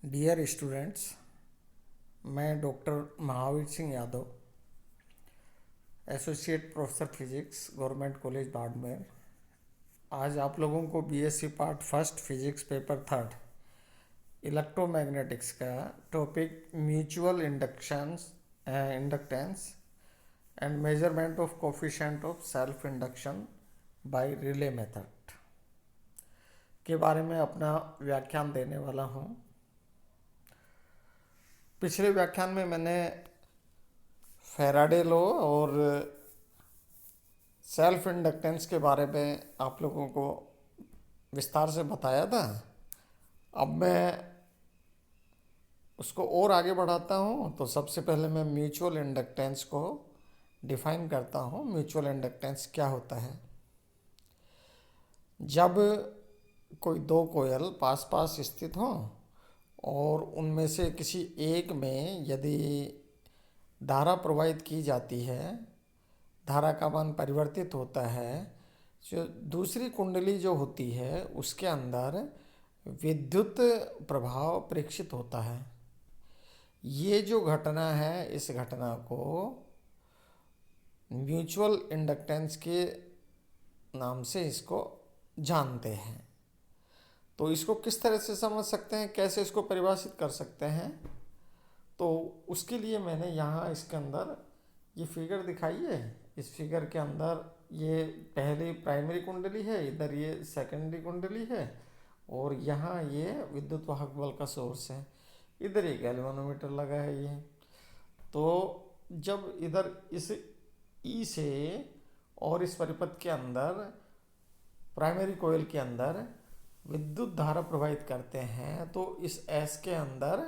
Dear students, मैं doctor Mahavir Singh Yadav, associate professor physics, government college Barmer. आज आप लोगों को BSc part first physics paper third electromagnetics का topic mutual inductance and measurement of coefficient of self induction by Rayleigh method के बारे में अपना व्याख्यान देने वाला हूँ। पिछले व्याख्यान में मैंने फैराडे लॉ और सेल्फ इंडक्टेंस के बारे में आप लोगों को विस्तार से बताया था। अब मैं उसको और आगे बढ़ाता हूँ। तो सबसे पहले मैं म्यूचुअल इंडक्टेंस को डिफाइन करता हूँ। म्यूचुअल इंडक्टेंस क्या होता है? जब कोई दो कोयल पास पास स्थित हों और उनमें से किसी एक में यदि धारा प्रवाहित की जाती है, धारा का मान परिवर्तित होता है, जो दूसरी कुंडली जो होती है उसके अंदर विद्युत प्रभाव प्रेक्षित होता है। ये जो घटना है, इस घटना को म्यूचुअल इंडक्टेंस के नाम से इसको जानते हैं। तो इसको किस तरह से समझ सकते हैं, कैसे इसको परिभाषित कर सकते हैं? तो उसके लिए मैंने यहाँ इसके अंदर ये फिगर दिखाई है। इस फिगर के अंदर ये पहली प्राइमरी कुंडली है, इधर ये सेकेंडरी कुंडली है और यहाँ ये विद्युत वाहक बल का सोर्स है। इधर एक गैल्वेनोमीटर लगा है ये। तो जब इधर इस ई से और इस परिपथ के अंदर प्राइमरी कोयल के अंदर विद्युत धारा प्रवाहित करते हैं तो इस एस के अंदर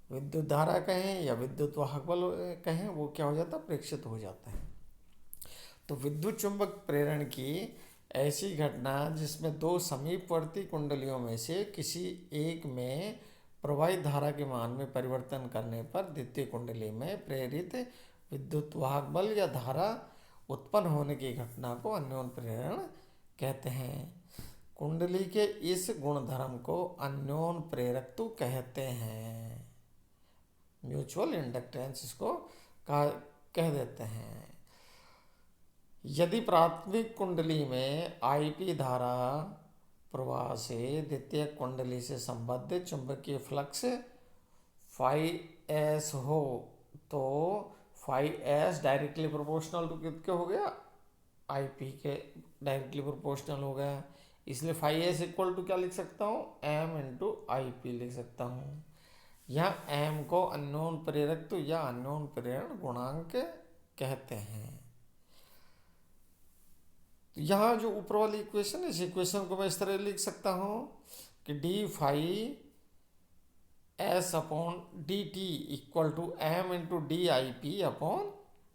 विद्युत धारा कहें या विद्युत वाहक बल कहें, वो क्या हो जाता है? प्रेक्षित हो जाता है। तो विद्युत चुंबक प्रेरण की ऐसी घटना जिसमें दो समीपवर्ती कुंडलियों में से किसी एक में प्रवाहित धारा के मान में परिवर्तन करने पर द्वितीय कुंडली में प्रेरित विद्युत वाहक बल या धारा उत्पन्न होने की घटना को अन्योन प्रेरण कहते हैं। कुंडली के इस गुणधर्म को अन्योन प्रेरकत्व कहते हैं। म्यूचुअल इंडक्टेंस इसको कह देते हैं। यदि प्राथमिक कुंडली में आईपी धारा प्रवाह से द्वितीय कुंडली से संबंधित चुंबकीय फ्लक्स फाई एस हो तो phi S directly proportional to कितने हो गया? आईपी के डायरेक्टली प्रोपोर्शनल हो गया। इसलिए फाई एस इक्वल टू क्या लिख सकता हूँ? एम इंटू आई पी लिख सकता हूँ। यहाँ एम को अन्योन प्रेरकत्व या अन्योन प्रेरण गुणांक कहते हैं। तो यहाँ जो ऊपर वाली इक्वेशन है, इस इक्वेशन को मैं इस तरह लिख सकता हूँ कि D phi S upon D T equal to M into D I P upon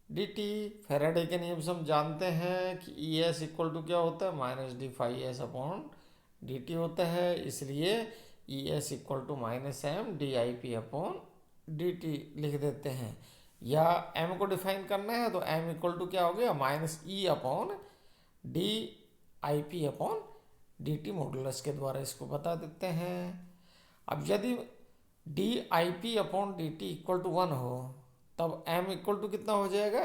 D T. Faraday के नियम से हम जानते हैं कि ई एस इक्वल टू क्या होता है? Minus D phi S upon D T होता है। इसलिए E S equal to minus M D I P upon D T लिख देते हैं। या एम को डिफाइन करना है तो एम इक्वल टू क्या हो गया? Minus E upon D I P upon D T modulus के द्वारा इसको बता देते हैं। अब यदि D I P upon D T equal to 1 हो तब एम इक्वल टू कितना हो जाएगा?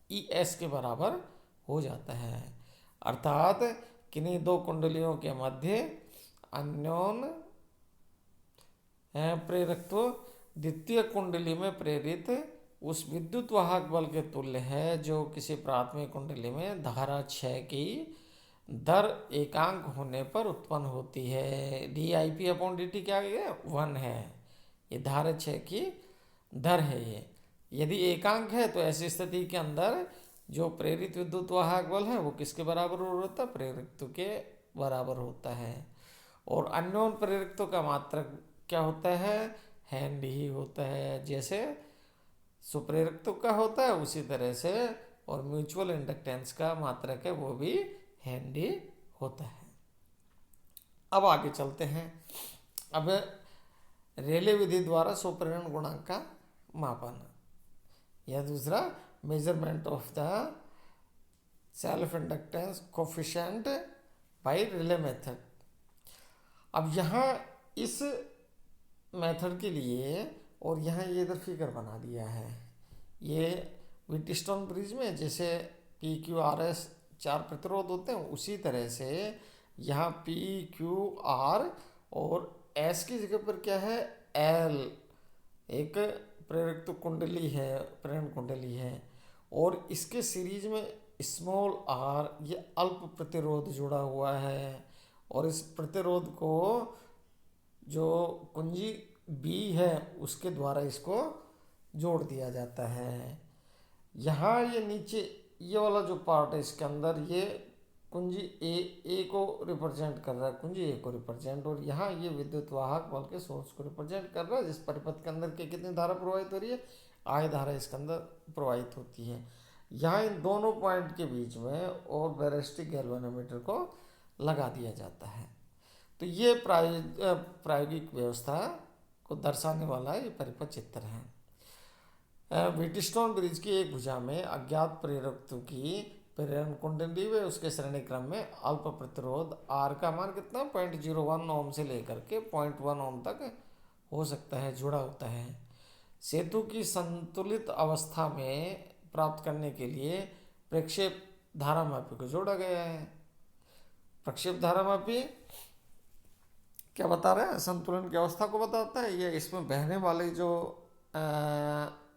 ई एस के बराबर हो जाता है। अर्थात किन्हीं दो कुंडलियों के मध्य अन्योन प्रेरकत्व द्वितीय कुंडली में प्रेरित उस विद्युत वाहक बल के तुल्य है जो किसी प्राथमिक कुंडली में धारा क्षय की दर एकांक होने पर उत्पन्न होती है। D I P upon D T क्या है? 1 है। ये धारा क्षय की दर है। ये यदि एकांक है तो ऐसी स्थिति के अंदर जो प्रेरित विद्युत वाहक बल है वो किसके बराबर होता है? प्रेरकत्व के बराबर होता है। और अन्योन प्रेरकत्व का मात्रक क्या होता है? हैंड ही होता है। जैसे सुप्रेरकत्व का होता है उसी तरह से और म्यूचुअल इंडक्टेंस का मात्रक है वो भी हैंड ही होता है। अब आगे चलते हैं। अब रेले विधि द्वारा स्वप्रेरण गुणांक का मापन या दूसरा measurement of the self inductance coefficient by Rayleigh method. अब यहाँ इस मेथड के लिए, और यहाँ ये इधर फिगर बना दिया है। ये व्हीटस्टोन ब्रिज में जैसे पी क्यू आर एस 4 प्रतिरोध होते हैं, उसी तरह से यहाँ पी क्यू आर और एस की जगह पर क्या है, एल, एक प्रेरक कुंडली है, प्रेरण कुंडली है, और इसके सीरीज में स्मॉल आर ये अल्प प्रतिरोध जुड़ा हुआ है, और इस प्रतिरोध को जो कुंजी बी है उसके द्वारा इसको जोड़ दिया जाता है। यहाँ ये नीचे ये वाला जो पार्ट है इसके अंदर ये कुंजी ए को रिप्रेजेंट कर रहा है, कुंजी ए को रिप्रेजेंट, और यहाँ ये विद्युत वाहक बल के सोर्स को रिप्रेजेंट कर रहा है, जिस परिपथ के अंदर के कितनी धारा प्रवाहित हो रही है, I धारा इसके अंदर प्रवाहित होती है। यहाँ इन दोनों पॉइंट के बीच में और बैरिस्टिक गैल्वेनोमीटर को लगा दिया जाता है। तो ये प्रायोगिक व्यवस्था को दर्शाने वाला ये परिपथ चित्र है। व्हीटस्टोन ब्रिज की एक भुजा में अज्ञात प्रेरकत्व की प्रेरण कुंडली व उसके श्रेणी क्रम में अल्प प्रतिरोध आर का मान कितना 0.01 ओम से लेकर के 0.1 ओम तक हो सकता है, जुड़ा होता है। सेतु की संतुलित अवस्था में प्राप्त करने के लिए प्रक्षेप धारामापी को जोड़ा गया है। प्रक्षेप धारामापी क्या बता रहा है, संतुलन की अवस्था को बताता है। ये इसमें बहने वाले जो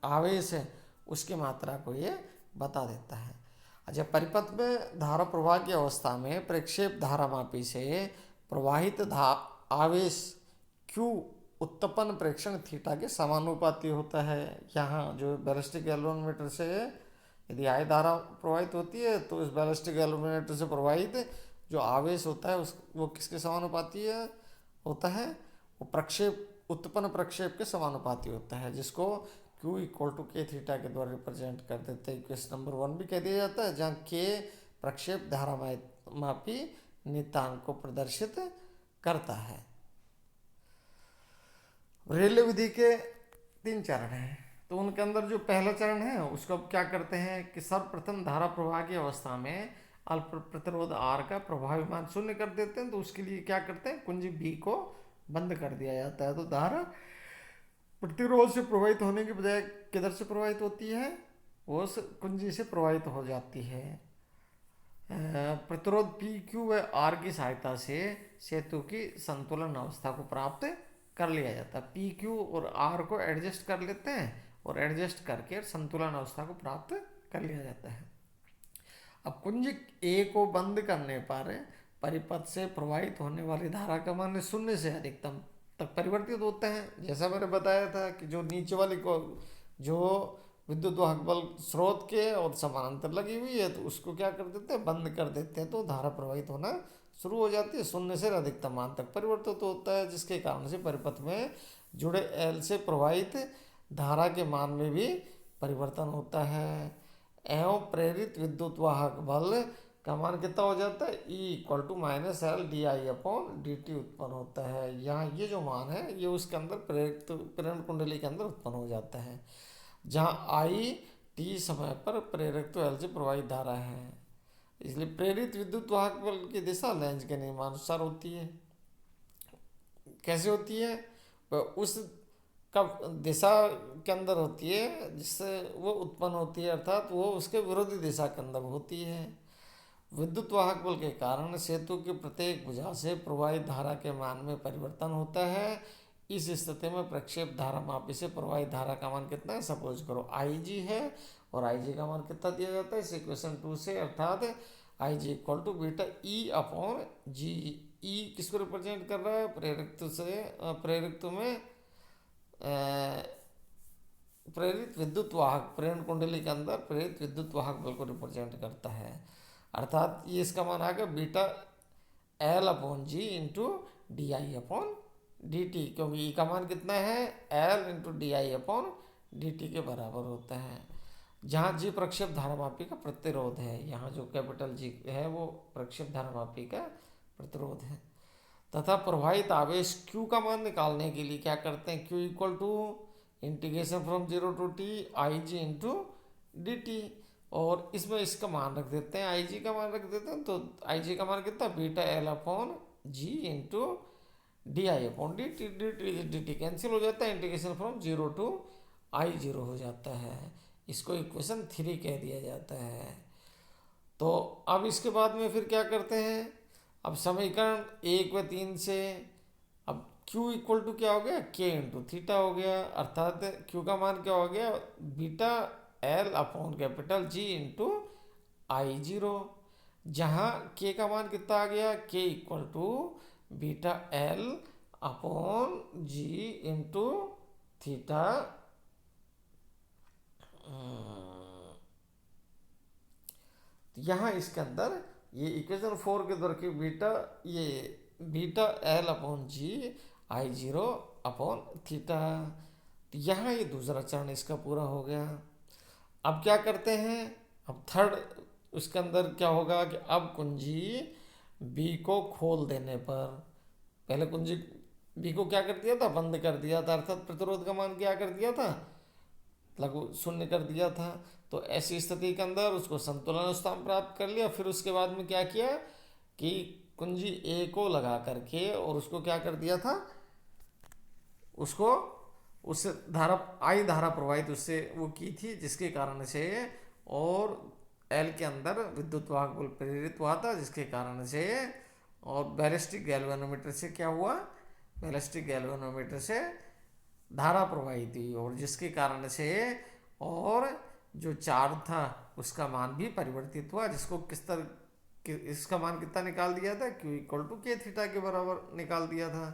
आवेश है उसकी मात्रा को ये बता देता है। अच्छा, परिपथ में धारा प्रवाह की अवस्था में प्रक्षेप धारामापी से प्रवाहित आवेश Q उत्तपन प्रेक्षण थीटा के समानुपाती होता है। यहाँ जो बैलिस्टिक गैल्वेनोमीटर से यदि I धारा प्रवाहित होती है तो इस बैलिस्टिक गैल्वेनोमीटर से प्रवाहित जो आवेश होता है वो किसके समानुपाती होता है, वो प्रक्षेप उत्पन्न प्रक्षेप के समानुपाती होता है, जिसको Q इक्वल टू के थीटा के द्वारा रिप्रेजेंट कर देते हैं। क्वेश्चन नंबर 1 भी कह दिया जाता है, जहाँ के प्रक्षेप धारामापी नियतांक को प्रदर्शित करता है। रेले विधि के 3 चरण हैं, तो उनके अंदर जो पहला चरण है उसको अब क्या करते हैं कि सर्वप्रथम धारा प्रवाह की अवस्था में अल्प प्रतिरोध आर का प्रभावी मान 0 कर देते हैं। तो उसके लिए क्या करते हैं, कुंजी बी को बंद कर दिया जाता है। तो धारा प्रतिरोध से प्रवाहित होने के बजाय किधर से प्रवाहित होती है, वो उस कुंजी से प्रवाहित हो जाती है। प्रतिरोध पी क्यू व आर की सहायता से सेतु की संतुलन अवस्था को प्राप्त कर लिया जाता है। पी क्यू और आर को एडजस्ट कर लेते हैं और एडजस्ट करके संतुलन अवस्था को प्राप्त कर लिया जाता है। अब कुंज ए को बंद करने पर परिपथ से प्रवाहित होने वाली धारा का मान 0 से अधिकतम तक परिवर्तित होता है। जैसा मैंने बताया था कि जो नीचे वाली को जो विद्युत वाहक बल स्रोत के और समानांतर लगी हुई है तो उसको क्या कर देते हैं, बंद कर देते हैं, तो धारा प्रवाहित होना शुरू हो जाती है। 0 से अधिकतम मान तक परिवर्तित होता है, जिसके कारण से परिपथ में जुड़े एल से प्रवाहित धारा के मान में भी परिवर्तन होता है। एवं प्रेरित विद्युत वाहक बल का मान कितना हो जाता है, E equal to -L di/dt उत्पन्न होता है। यहाँ ये जो मान है ये उसके अंदर प्रेरण कुंडली के अंदर उत्पन्न हो जाता है, जहाँ I t समय पर प्रेरक L से प्रवाहित धारा है। इसलिए प्रेरित विद्युत वाहक बल की दिशा लेंज के नियमानुसार होती है। कैसे होती है, उस कब दिशा के अंदर होती है जिससे वो उत्पन्न होती है, अर्थात वो उसके विरोधी दिशा के अंदर होती है। विद्युत वाहक बल के कारण सेतु की प्रत्येक भुजा से प्रवाहित धारा के मान में परिवर्तन होता है। इस स्थिति में प्रक्षेप धारामापी से प्रवाहित धारा का मान कितना है, सपोज करो IG है और IG का मान कितना दिया जाता है इस इक्वेशन 2 से, अर्थात IG equal to beta E/G। E किसको रिप्रेजेंट कर रहा है, प्रेरकत्व से प्रेरकत्व में प्रेरित विद्युत वाहक प्रेरण कुंडली के अंदर प्रेरित विद्युत वाहक बल को रिप्रेजेंट करता है। अर्थात ये इसका मान आ गया बीटा L/G इंटू di/dt, क्योंकि E का मान कितना है L इंटू di/dt के बराबर होता है। जहाँ G प्रक्षेप धारामापी का प्रतिरोध है, यहाँ जो कैपिटल G है वो प्रक्षेप धारामापी का प्रतिरोध है। तथा प्रवाहित आवेश Q का मान निकालने के लिए क्या करते हैं, Q equal to integration from 0 to t IG into dt, और इसमें इसका मान रख देते हैं, IG का मान रख देते हैं। तो IG का मान कितना, बीटा L/G इंटू डी आई upon D T, D T cancel हो जाता है, इंटीग्रेशन फ्रॉम 0 टू आई 0 हो जाता है। इसको इक्वेशन 3 कह दिया जाता है। तो अब इसके बाद में फिर क्या करते हैं, अब समीकरण 1 व 3 से अब Q इक्वल टू क्या हो गया, K इंटू थीटा हो गया, अर्थात Q का मान क्या हो गया, beta L upon capital G into I 0, जहाँ K का मान कितना आ गया, K equal to beta L upon G into theta. यहाँ इसके अंदर ये इक्वेशन 4 के द्वारा की beta L upon G I 0 upon theta. तो यहाँ ये दूसरा चरण इसका पूरा हो गया। अब क्या करते हैं, अब थर्ड उसके अंदर क्या होगा कि अब कुंजी B को खोल देने पर, पहले कुंजी B को क्या कर दिया था, बंद कर दिया था, अर्थात प्रतिरोध का मान क्या कर दिया था, लघु शून्य कर दिया था। तो ऐसी स्थिति के अंदर उसको संतुलन स्थान प्राप्त कर लिया। फिर उसके बाद में क्या किया कि कुंजी ए को लगा करके और उसको क्या कर दिया था, उसको उस धारा आई धारा प्रवाहित उससे वो की थी, जिसके कारण से और एल के अंदर विद्युत वाहक बल प्रेरित हुआ था, जिसके कारण से और बैलिस्टिक गैल्वेनोमीटर से क्या हुआ, बैलिस्टिक गैल्वेनोमीटर से धारा प्रवाहित हुई और जिसके कारण से और जो चार्ज था उसका मान भी परिवर्तित हुआ, जिसको किस तरह इसका मान कितना निकाल दिया था, Q equal to K theta के बराबर निकाल दिया था।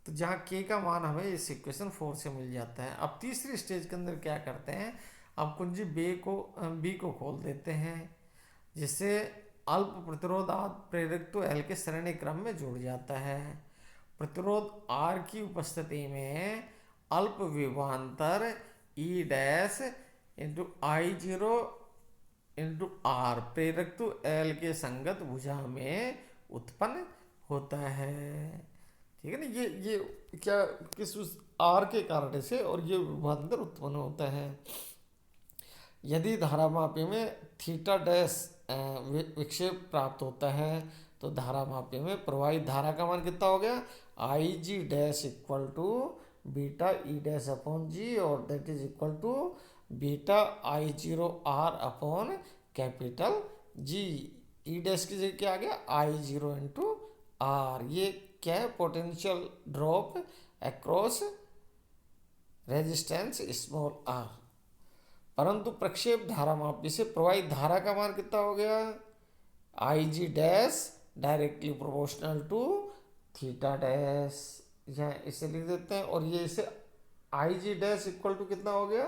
तो जहाँ K का मान हमें इस इक्वेशन 4 से मिल जाता है। अब तीसरी स्टेज के अंदर क्या करते हैं, अब कुंजी B को खोल देते हैं, जिससे अल्प प्रतिरोध प्रेरक तो L के श्रेणी क्रम में जुड़ जाता है। प्रतिरोध R की उपस्थिति में अल्प विभवांतर E dash into I 0 into R प्रेरक तो L के संगत भुजा में उत्पन्न होता है। ठीक है ना, ये क्या किस उस R के कारण से और ये विभवांतर उत्पन्न होता है। यदि धारामापी में थीटा डैश विक्षेप प्राप्त होता है तो धारामापी में प्रवाहित धारा का मान कितना हो गया, I G dash equal to beta E dash upon G, और that is equal to beta I 0 R upon capital G. E dash की जगह क्या आ गया, आई 0 इंटू आर। ये क्या है, potential drop across resistance small R. परंतु प्रक्षेप धारामापी से प्रवाहित धारा का मान कितना हो गया, I G dash directly proportional to theta dash, यहाँ इसे लिख देते हैं। और ये इसे I G dash equal to कितना हो गया,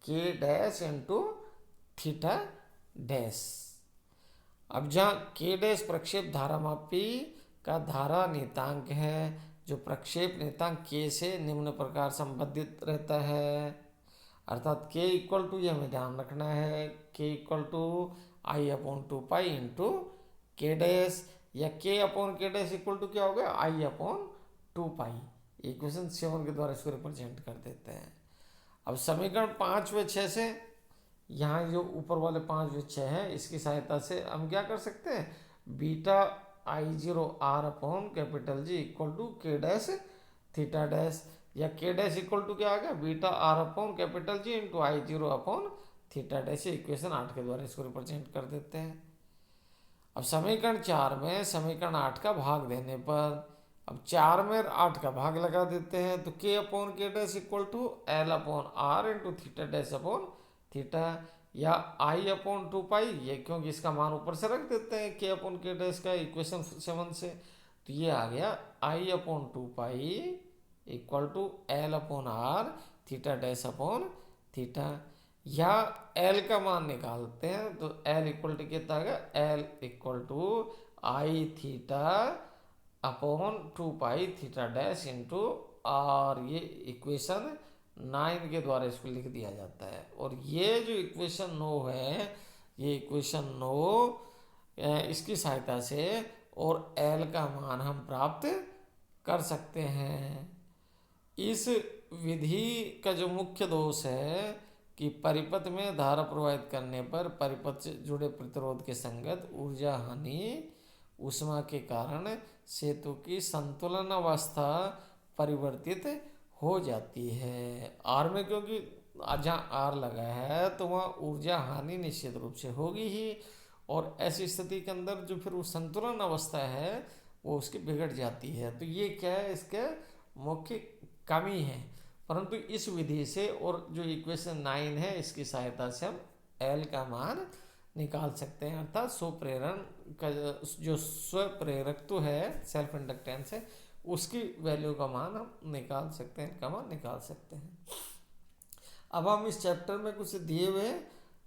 के डैश इंटू थीटा डैश। अब जहाँ के डैश प्रक्षेप धारामापी का धारा नियतांक है, जो प्रक्षेप नियतांक के से निम्न प्रकार संबंधित रहता है, अर्थात के इक्वल टू, ये हमें ध्यान रखना है, K equal to I upon 2 pi into K dash, या K upon K dash equal to क्या हो गया, आई अपॉन 2 पाई। इक्वेशन 7 के द्वारा इसको रिप्रेजेंट कर देते हैं। अब समीकरण 5 व 6 से, यहाँ जो ऊपर वाले 5 व 6 है, इसकी सहायता से हम क्या कर सकते हैं, beta I 0 R upon capital G equal to K dash theta dash, या के डैश इक्वल टू क्या आ गया, beta R upon capital G into I 0 upon theta dash. Equation 8 के द्वारा इसको रिप्रेजेंट कर देते हैं। अब समीकरण 4 में समीकरण 8 का भाग देने पर, अब 4 में 8 का भाग लगा देते हैं, तो K upon K dash equal to L upon R into theta dash upon theta, या आई अपॉन 2 पाई, ये क्योंकि इसका मान ऊपर से रख देते हैं के अपॉन के डैश का इक्वेशन 7 से, तो ये आ गया I upon 2 pi equal to L upon R theta dash upon theta. या एल का मान निकालते हैं तो एल इक्वल टू कितना आ गया, L equal to I theta upon 2 pi theta dash into R. ये इक्वेशन 9 के द्वारा इसको लिख दिया जाता है। और ये जो इक्वेशन 9 है, ये इक्वेशन 9 इसकी सहायता से और एल का मान हम प्राप्त कर सकते हैं। इस विधि का जो मुख्य दोष है कि परिपथ में धारा प्रवाहित करने पर परिपथ से जुड़े प्रतिरोध के संगत ऊर्जा हानि ऊष्मा के कारण सेतु की संतुलन अवस्था परिवर्तित हो जाती है। आर में क्योंकि जहाँ आर लगा है तो वहाँ ऊर्जा हानि निश्चित रूप से होगी ही, और ऐसी स्थिति के अंदर जो फिर वो संतुलन अवस्था है वो उसकी बिगड़ जाती है। तो ये क्या है, इसके मुख्य कमी है। परंतु इस विधि से और जो इक्वेशन 9 है इसकी सहायता से हम एल का मान निकाल सकते हैं, अर्थात स्वप्रेरण का जो स्वप्रेरकत्व है, सेल्फ इंडक्टेंस है, उसकी वैल्यू का मान हम निकाल सकते हैं, का मान निकाल सकते हैं। अब हम इस चैप्टर में कुछ दिए हुए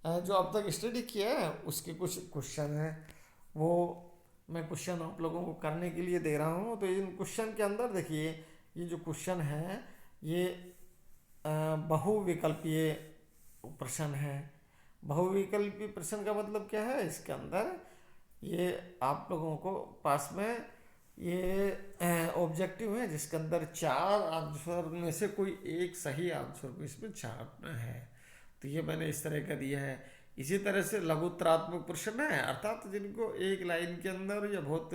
जो अब तक स्टडी किया है उसके कुछ क्वेश्चन हैं, वो मैं क्वेश्चन आप लोगों को करने के लिए दे रहा हूँ। तो इन क्वेश्चन के अंदर देखिए, ये जो क्वेश्चन है ये बहुविकल्पीय प्रश्न है। बहुविकल्पीय प्रश्न का मतलब क्या है, इसके अंदर ये आप लोगों को पास में ये ऑब्जेक्टिव है जिसके अंदर 4 आंसर में से कोई एक सही आंसर को इसमें छापना है। तो ये मैंने इस तरह का दिया है। इसी तरह से लघुत्तरात्मक प्रश्न है, अर्थात जिनको एक लाइन के अंदर या बहुत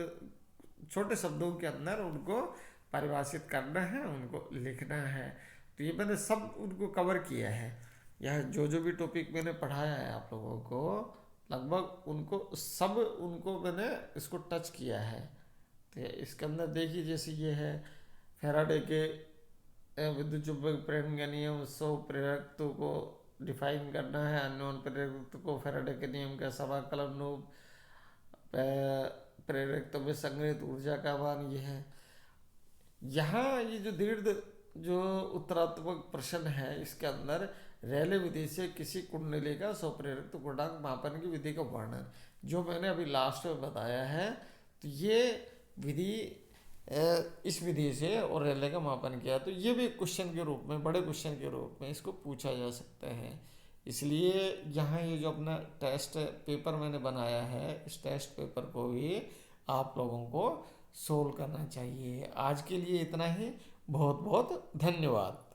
छोटे शब्दों के अंदर उनको परिभाषित करना है, उनको लिखना है। तो ये मैंने सब उनको कवर किया है। यह जो भी टॉपिक मैंने पढ़ाया है आप लोगों को, लगभग उनको मैंने इसको टच किया है। तो इसके अंदर देखिए, जैसे ये है फैराडे के विद्युत चुंबकीय प्रेरण का नियम, सौ प्रेरकत्व को डिफाइन करना है, अननोन प्रेरकत्व को फैराडे के नियम का समाकलन रूप, प्रेरकत्व में संग्रहित ऊर्जा का मान ये है। यहाँ ये जो दीर्घ जो उत्तरात्मक प्रश्न है इसके अंदर रेले विधि से किसी कुंडली का स्वप्रेरकत्व गुणांक मापन की विधि का वर्णन, जो मैंने अभी लास्ट में बताया है। तो ये विधि इस विधि से और रेले का मापन किया, तो ये भी क्वेश्चन के रूप में, बड़े क्वेश्चन के रूप में इसको पूछा जा सकता है। इसलिए यहाँ ये जो अपना टेस्ट पेपर मैंने बनाया है, इस टेस्ट पेपर को भी आप लोगों को सोल्व करना चाहिए। आज के लिए इतना ही, बहुत बहुत धन्यवाद।